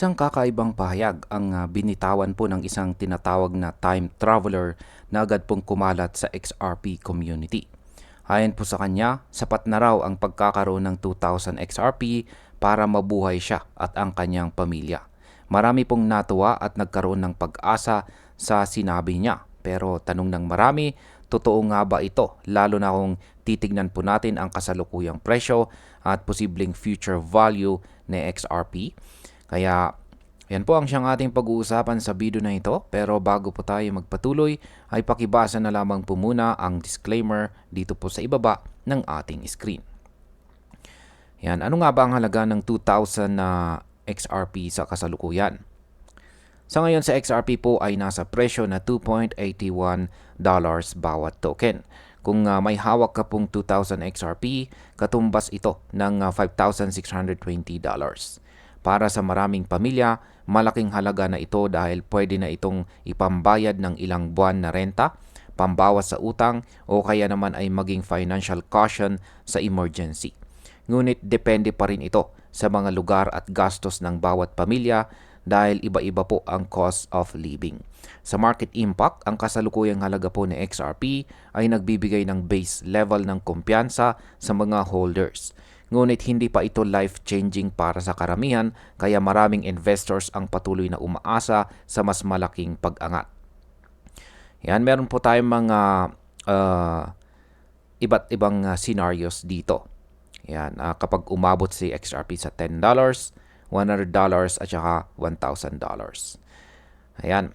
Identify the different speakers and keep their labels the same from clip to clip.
Speaker 1: Isang kakaibang pahayag ang binitawan po ng isang tinatawag na time traveler na agad pong kumalat sa XRP community. Ayon po sa kanya, sapat na raw ang pagkakaroon ng 2,000 XRP para mabuhay siya at ang kanyang pamilya. Marami pong natuwa at nagkaroon ng pag-asa sa sinabi niya. Pero tanong ng marami, totoo nga ba ito? Lalo na kung titignan po natin ang kasalukuyang presyo at posibleng future value ni XRP. Kaya yan po ang siyang ating pag-uusapan sa video na ito. Pero bago po tayo magpatuloy, ay pakibasa na lamang po muna ang disclaimer dito po sa ibaba ng ating screen. Yan, ano nga ba ang halaga ng 2,000 na XRP sa kasalukuyan? Sa ngayon sa XRP po ay nasa presyo na $2.81 bawat token. Kung may hawak ka pong 2,000 XRP, katumbas ito ng $5,620. Para sa maraming pamilya, malaking halaga na ito dahil pwede na itong ipambayad ng ilang buwan na renta, pambawas sa utang o kaya naman ay maging financial cushion sa emergency. Ngunit depende pa rin ito sa mga lugar at gastos ng bawat pamilya dahil iba-iba po ang cost of living. Sa market impact, ang kasalukuyang halaga po ni XRP ay nagbibigay ng base level ng kumpiyansa sa mga holders. Ngunit hindi pa ito life-changing para sa karamihan kaya maraming investors ang patuloy na umaasa sa mas malaking pag-angat. Yan, meron po tayong mga iba't ibang scenarios dito. Yan, kapag umabot si XRP sa $10, $100 at saka $1,000. Ayan,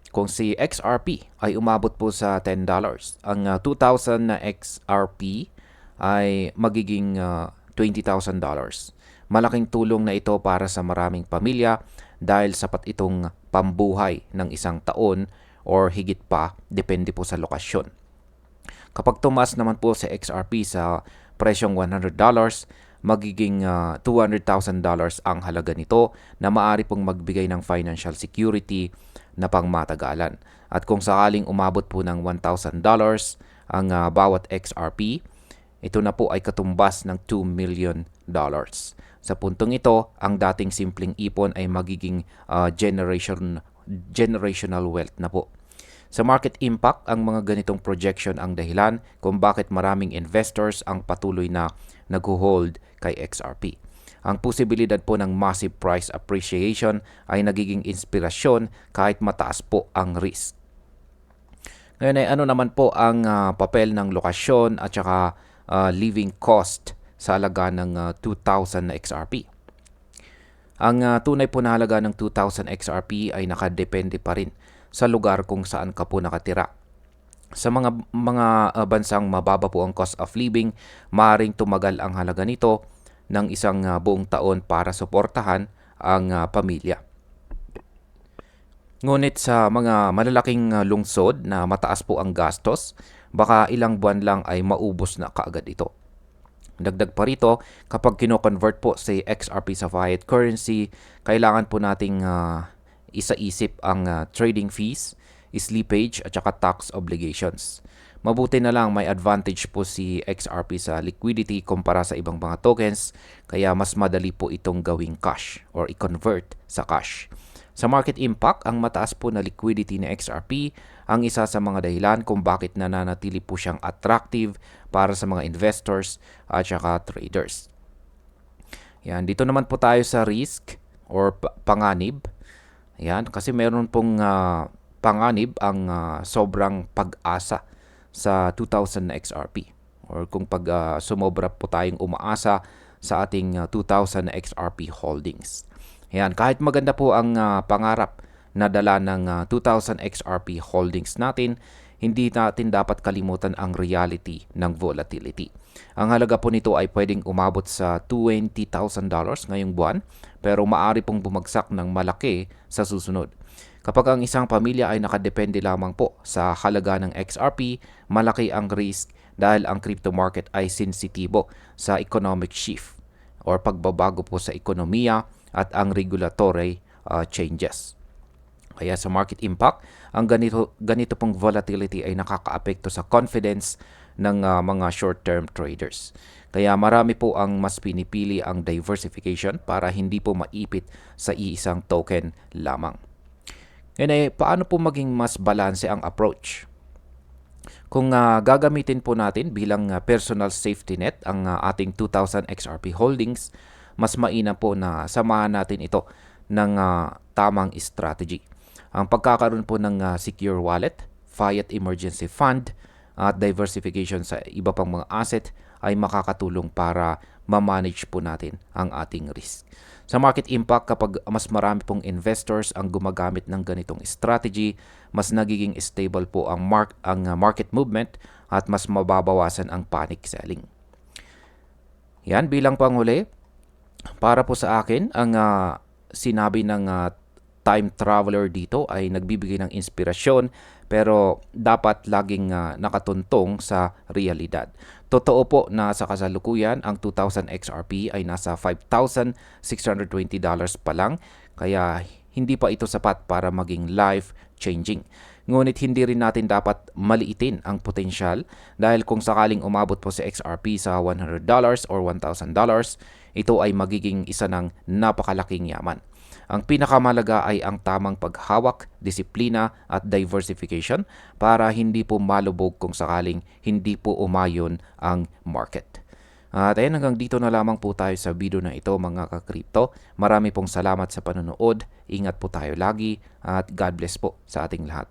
Speaker 1: kung si XRP ay umabot po sa $10, ang 2,000 na XRP ay magiging $20,000. Malaking tulong na ito para sa maraming pamilya dahil sapat itong pambuhay ng isang taon or higit pa, depende po sa lokasyon. Kapag tumas naman po sa XRP sa presyong $100, magiging $200,000 ang halaga nito na maaari pong magbigay ng financial security na pangmatagalan. At kung sakaling umabot po ng $1,000 ang bawat XRP, ito na po ay katumbas ng $2 million. Sa puntong ito, ang dating simpleng ipon ay magiging generational wealth na po. Sa market impact, ang mga ganitong projection ang dahilan kung bakit maraming investors ang patuloy na nag-hold kay XRP. Ang posibilidad po ng massive price appreciation ay nagiging inspirasyon kahit mataas po ang risk. Ngayon ay ano naman po ang papel ng lokasyon at saka living cost sa halaga ng 2,000 na XRP. Ang tunay po na halaga ng 2,000 XRP ay nakadepende pa rin sa lugar kung saan ka po nakatira. Sa mga bansang mababa po ang cost of living, maaaring tumagal ang halaga nito ng isang buong taon para suportahan ang pamilya. Ngunit sa mga malalaking lungsod na mataas po ang gastos, baka ilang buwan lang ay maubos na kaagad ito. Dagdag pa rito, kapag kino-convert po si XRP sa fiat currency, kailangan po nating isaisip ang trading fees, slippage at saka tax obligations. Mabuti na lang may advantage po si XRP sa liquidity kumpara sa ibang mga tokens, kaya mas madali po itong gawing cash or i-convert sa cash. Sa market impact, ang mataas po na liquidity ni XRP ang isa sa mga dahilan kung bakit nananatili po siyang attractive para sa mga investors at saka traders. Yan, dito naman po tayo sa risk or panganib. Yan, kasi meron pong panganib ang sobrang pag-asa sa 2,000 na XRP. Or kung pag sumobra po tayong umaasa sa ating 2,000 na XRP holdings. Yan, kahit maganda po ang pangarap na dala ng 2,000 XRP holdings natin, hindi natin dapat kalimutan ang reality ng volatility. Ang halaga po nito ay pwedeng umabot sa $20,000 ngayong buwan, pero maaari pong bumagsak ng malaki sa susunod. Kapag ang isang pamilya ay nakadepende lamang po sa halaga ng XRP, malaki ang risk dahil ang crypto market ay sensitibo sa economic shift or pagbabago po sa ekonomiya at ang regulatory changes. Kaya sa market impact, ang ganito pong volatility ay nakakaapekto sa confidence ng mga short-term traders. Kaya marami po ang mas pinipili ang diversification para hindi po maipit sa iisang token lamang. Ngayon paano po maging mas balanse ang approach? Kung gagamitin po natin bilang personal safety net ang ating 2,000 XRP holdings, mas mainam po na samahan natin ito ng tamang strategy. Ang pagkakaroon po ng secure wallet, Fiat Emergency Fund, at diversification sa iba pang mga asset ay makakatulong para ma-manage po natin ang ating risk. Sa market impact, kapag mas marami pong investors ang gumagamit ng ganitong strategy, mas nagiging stable po ang market movement at mas mababawasan ang panic selling. Yan, bilang panghuli, para po sa akin, ang sinabi ng time traveler dito ay nagbibigay ng inspirasyon pero dapat laging nakatuntong sa realidad. Totoo po na sa kasalukuyan ang 2,000 XRP ay nasa $5,620 pa lang, kaya hindi pa ito sapat para maging life-changing. Ngunit hindi rin natin dapat maliitin ang potensyal dahil kung sakaling umabot po si XRP sa $100 or $1,000, ito ay magiging isa ng napakalaking yaman. Ang pinakamalaga ay ang tamang paghawak, disiplina at diversification para hindi po malubog kung sakaling hindi po umayon ang market. At ayun, hanggang dito na lamang po tayo sa video na ito mga ka-crypto. Marami pong salamat sa panonood. Ingat po tayo lagi at God bless po sa ating lahat.